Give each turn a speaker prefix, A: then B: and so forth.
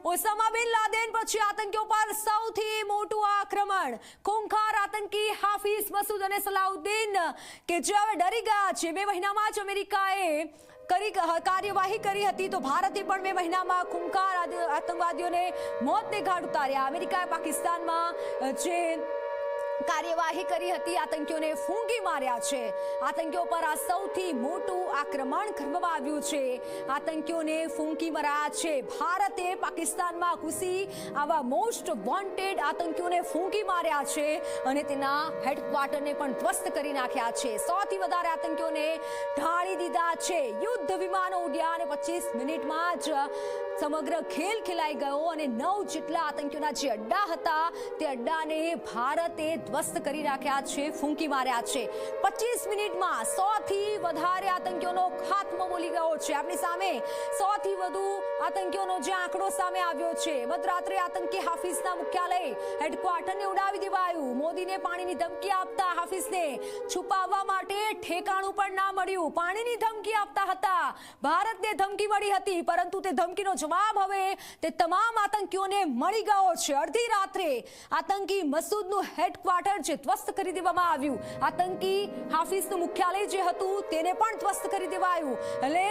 A: Osama બિન લાદેન પછી આતંકીઓ પર સૌથી મોટું આક્રમણ। ખૂંખાર આતંકી હાફિઝ મસૂદ અને સલાઉદ્દીન કે જે હવે ડરી ગયા છે। 2 મહિનામાં જ અમેરિકાએ કાર્યવાહી કરી હતી તો ભારતે પણ 2 મહિનામાં ખૂંખાર આતંકવાદીઓને મોતને ઘાટ ઉતાર્યા। અમેરિકાએ પાકિસ્તાનમાં જે કાર્યવાહી કરી હતી આતંકીઓને ફૂંકી માર્યા છે। આતંકીઓ પર આ સૌથી મોટું આક્રમણ કરવામાં આવ્યું છે। આતંકીઓને ફૂંકી માર્યા છે। ભારતે પાકિસ્તાનમાં ઘૂસી આવા મોસ્ટ વોન્ટેડ આતંકીઓને ફૂંકી માર્યા છે અને તેના હેડક્વાર્ટરને પણ ધ્વસ્ત કરી નાખ્યા છે। 100 થી વધારે આતંકીઓને ઢાળી દીધા છે। યુદ્ધ વિમાનો ઉડ્યા અને 25 મિનિટમાં જ સમગ્ર ખેલ ખેલાઈ ગયો અને 9 જેટલા આતંકીઓના જે અડ્ડા હતા તે અડ્ડાને ભારતે ધ્વસ્ત કરી નાખ્યા છે, ફૂંકી માર્યા છે। 25 મિનિટમાં 100 થી વધારે આતંકીઓનો ખાત્મો બોલી ગયો છે। આપણી સામે 100 થી વધુ આતંકીઓનો જે આંકડો સામે આવ્યો છે। મધરાત્રે આતંકી હાફિઝના મુખ્યાલય હેડક્વાર્ટરને ઉડાવી દેવાયું। મોદીને પાણીની ધમકી આપતા હાફિઝને છુપાવવા માટે ઠેકાણું પણ ના મળ્યું। પાણીની ધમકી આપતા હતા, ભારતને ધમકી મળી હતી, પરંતુ તે ધમકીનો જવાબ હવે તે તમામ આતંકીઓને મળી ગયો છે। અડધી રાત્રે આતંકી મસૂદનું હેડક્વાર્ટર જે ધ્વસ્ત કરી દેવામાં આવ્યું। આતંકી હાફિઝનું મુખ્યાલય જે હતું તેને પણ ધ્વસ્ત કરી દેવાયું। એટલે